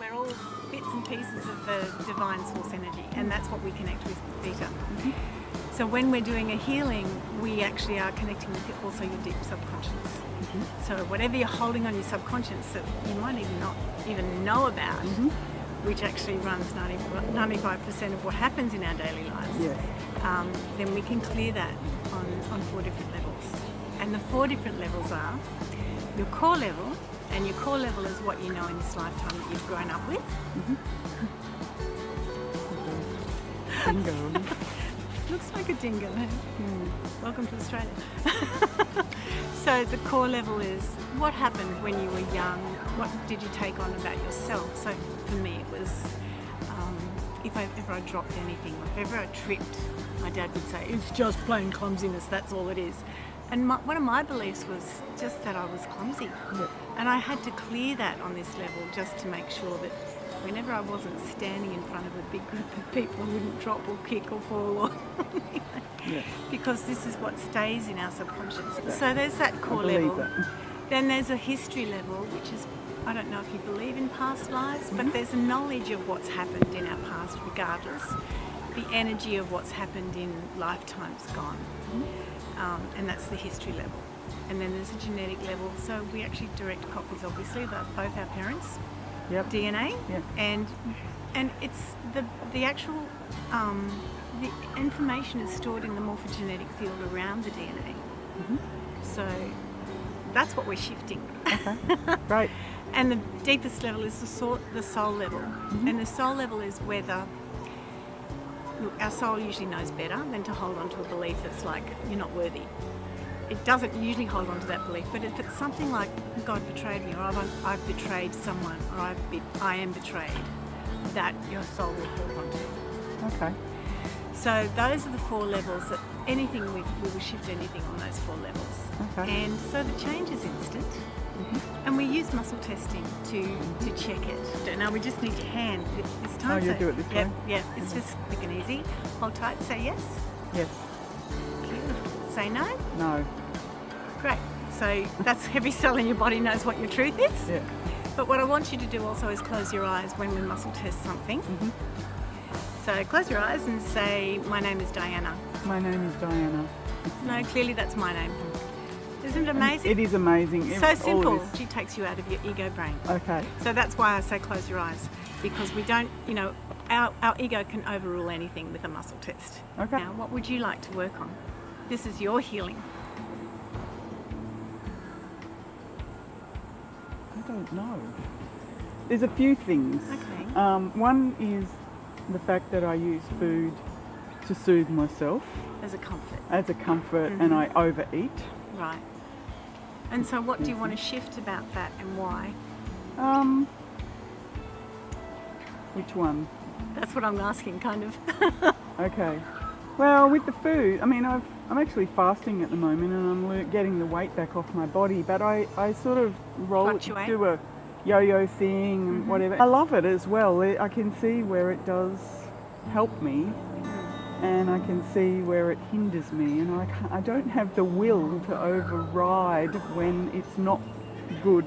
we're all bits and pieces of the divine source energy, and that's what we connect with Theta. So when we're doing a healing, we actually are connecting with also your deep subconscious. So whatever you're holding on your subconscious that you might even not even know about, which actually runs 95% of what happens in our daily lives, then we can clear that on 4 different levels. And the 4 different levels are your core level, and your core level is what you know in this lifetime that you've grown up with. Bingo. Looks like a dingo. Welcome to Australia. So the core level is what happened when you were young, what did you take on about yourself. So for me it was if ever I dropped anything, or if ever I tripped, my dad would say, it's just plain clumsiness, that's all it is. And one of my beliefs was just that I was clumsy. And I had to clear that on this level just to make sure that whenever I wasn't standing in front of a big group of people, I wouldn't drop or kick or fall or because this is what stays in our subconscious. So there's that core level. Then there's a history level, which is, I don't know if you believe in past lives, but there's a knowledge of what's happened in our past regardless, the energy of what's happened in lifetimes gone. And that's the history level. And then there's a genetic level, so we actually direct copies obviously of both our parents' DNA, and it's the actual the information is stored in the morphogenetic field around the DNA. So that's what we're shifting. Right. And the deepest level is the soul level, and the soul level is whether. Look, our soul usually knows better than to hold on to a belief that's like, you're not worthy. It doesn't usually hold on to that belief, but if it's something like, God betrayed me, or I've betrayed someone, or I am betrayed, that your soul will hold on to. Okay. So those are the 4 levels that anything, we will shift anything on those 4 levels. Okay. And so the change is instant. And we use muscle testing to check it. Now we just need your hand this time. Oh, you do it this way? Yeah, it's just quick and easy. Hold tight, say yes. Yes. Beautiful. Say no. No. Great. So that's every cell in your body knows what your truth is. Yeah. But what I want you to do also is close your eyes when we muscle test something. So close your eyes and say, my name is Diana. My name is Diana. No, clearly that's my name. Isn't it amazing? It is amazing. So simple. She takes you out of your ego brain. Okay. So that's why I say close your eyes, because we don't, our ego can overrule anything with a muscle test. Okay. Now, what would you like to work on? This is your healing. I don't know. There's a few things. Okay. One is the fact that I use food to soothe myself. As a comfort. As a comfort, and I overeat. Right. And so what do you want to shift about that, and why? Which one? That's what I'm asking, kind of. Okay. Well, with the food, I mean, I'm actually fasting at the moment, and I'm getting the weight back off my body, but I sort of do a yo-yo thing and whatever. I love it as well. I can see where it does help me, and I can see where it hinders me, and I don't have the will to override when it's not good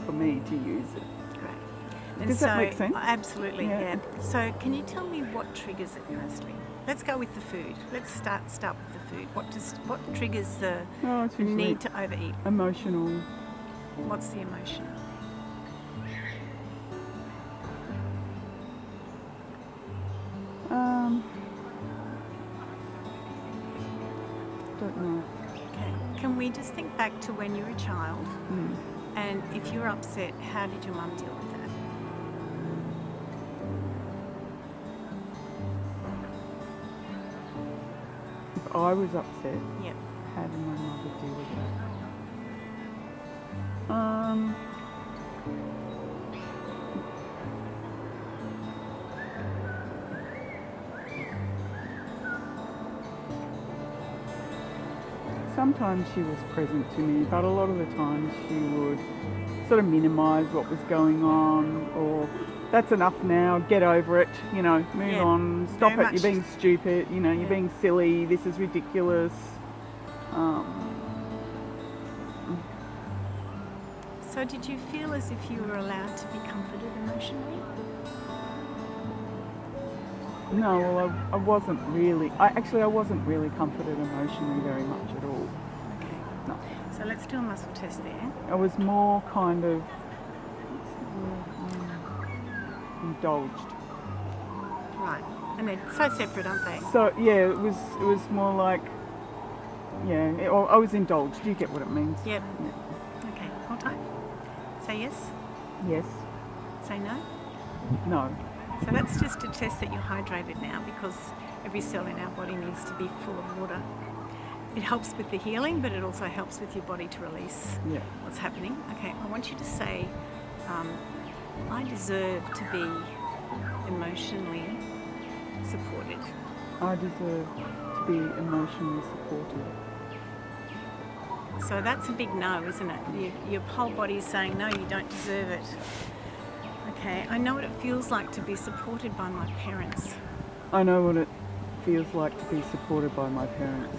for me to use it. Right. Does that make sense? Absolutely, yeah. So can you tell me what triggers it mostly? Let's go with the food. Let's start with the food. What triggers the need to overeat? Emotional. What's the emotion? Don't know. Okay. Can we just think back to when you were a child, and if you were upset, how did your mum deal with that? If I was upset, Yep. how did my mother deal with that? Sometimes she was present to me, but a lot of the times she would sort of minimise what was going on, or that's enough now, get over it, move on, stop it, you're being stupid, you're being silly, this is ridiculous. So did you feel as if you were allowed to be comforted emotionally? No, well, I wasn't really. I wasn't really comforted emotionally very much at all. Okay. No. So let's do a muscle test there. I was more kind of indulged. Right. And they're so separate, aren't they? So yeah, it was more like, I was indulged. You get what it means? Yep. Yeah. Okay. Hold tight. Say yes. Yes. Say no. No. So that's just to test that you're hydrated now, because every cell in our body needs to be full of water. It helps with the healing, but it also helps with your body to release what's happening. Okay, I want you to say, I deserve to be emotionally supported. I deserve to be emotionally supported. So that's a big no, isn't it? Your whole body is saying, no, you don't deserve it. Okay, I know what it feels like to be supported by my parents. I know what it feels like to be supported by my parents.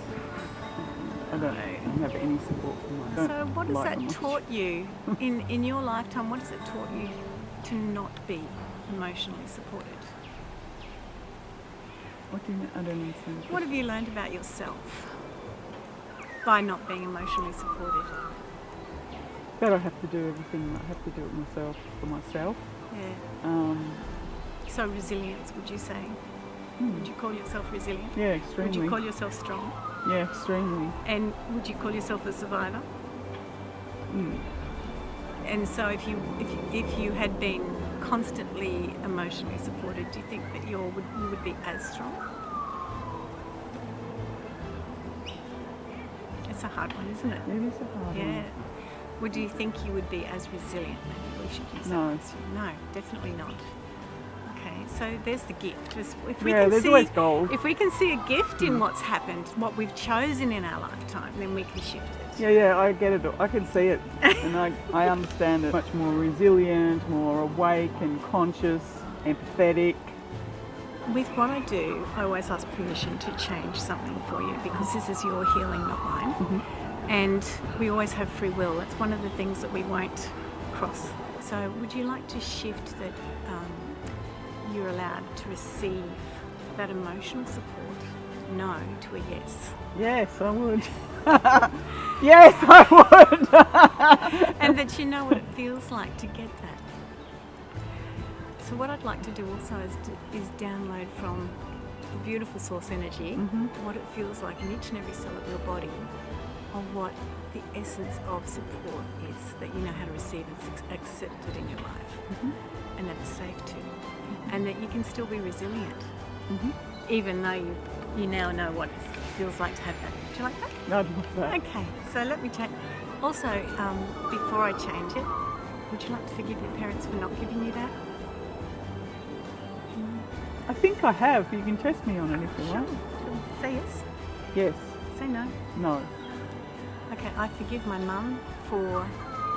I don't have any support from my parents. So what has that taught you in your lifetime? What has it taught you to not be emotionally supported? What do you mean? I don't understand. What have you learned about yourself by not being emotionally supported? That I have to do everything. I have to do it myself for myself. Yeah. So resilience, would you say? Would you call yourself resilient? Yeah, extremely. Would you call yourself strong? Yeah, extremely. And would you call yourself a survivor? And so if you had been constantly emotionally supported, do you think that you would be as strong? It's a hard one, isn't it? It is a hard one. Yeah. Would you think you would be as resilient? Maybe we should use that. No, definitely not. Okay, so there's the gift. There's always gold. If we can see a gift in what's happened, what we've chosen in our lifetime, then we can shift it. Yeah, I get it. I can see it, and I understand it. Much more resilient, more awake and conscious, empathetic. With what I do, I always ask permission to change something for you, because this is your healing, not mine. Mm-hmm. And we always have free will. That's one of the things that we won't cross. So would you like to shift that you're allowed to receive that emotional support? No to a yes. Yes, I would. Yes, I would. And that you know what it feels like to get that. So what I'd like to do also is download from the beautiful source energy what it feels like in each and every cell of your body, of what the essence of support is, that you know how to receive and accept it in your life, and that it's safe to, and that you can still be resilient, even though you now know what it feels like to have that. Do you like that? I'd love that. Okay, so let me change. Also, before I change it, would you like to forgive your parents for not giving you that? I think I have. You can test me on it if you want. Say yes. Yes. Say no. No. Okay, I forgive my mum for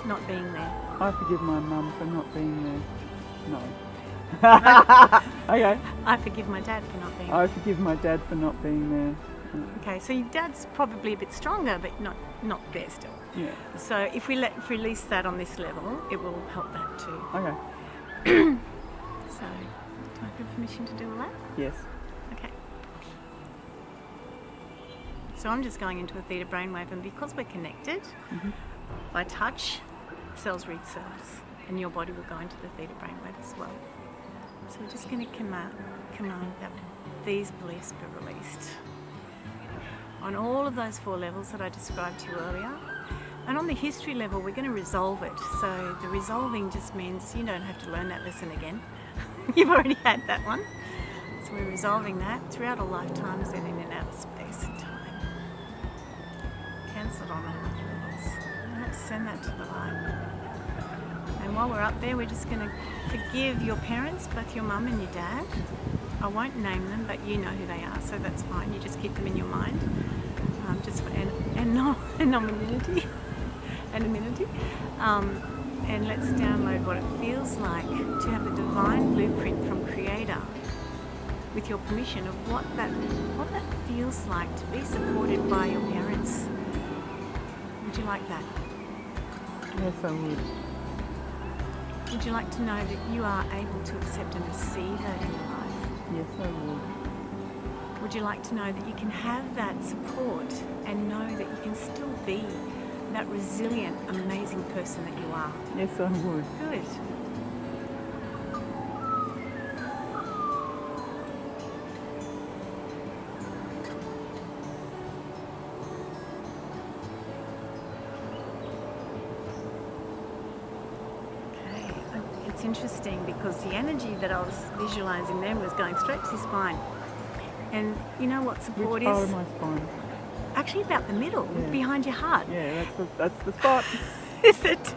not being there. I forgive my mum for not being there. No. Okay. I forgive my dad for not being there. I forgive my dad for not being there. Okay, so your dad's probably a bit stronger, but not there still. Yeah. So if we release that on this level, it will help that too. Okay. So, do I give permission to do all that? Yes. Okay. So I'm just going into a theta brainwave, and because we're connected by touch, cells read cells, and your body will go into the theta brainwave as well. So we're just going to command that these beliefs be released on all of those 4 levels that I described to you earlier. And on the history level, we're going to resolve it. So the resolving just means you don't have to learn that lesson again. You've already had that one. So we're resolving that throughout all lifetimes and in and out of space and time. Cancel it on all levels. And let's send that to the light. And while we're up there, we're just going to forgive your parents, both your mum and your dad. I won't name them, but you know who they are, so that's fine. You just keep them in your mind, just for anonymity. Anonymity. And let's download what it feels like to have a divine blueprint from Creator, with your permission, of what that feels like to be supported by your parents. Would you like that? Yes, I would. Would you like to know that you are able to accept and receive that in your life? Yes, I would. Would you like to know that you can have that support and know that you can still be that resilient, amazing person that you are? Yes, I would. Good. It's interesting because the energy that I was visualizing then was going straight to your spine. And you know what support Which part is? of my spine? Actually about the middle, Yeah. behind your heart. Yeah, that's the spot. Is it?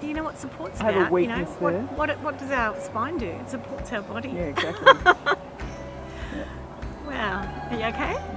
You know what support's I have about? a weakness you know, there. What does our spine do? It supports our body. Yeah, exactly. Wow. Are you okay?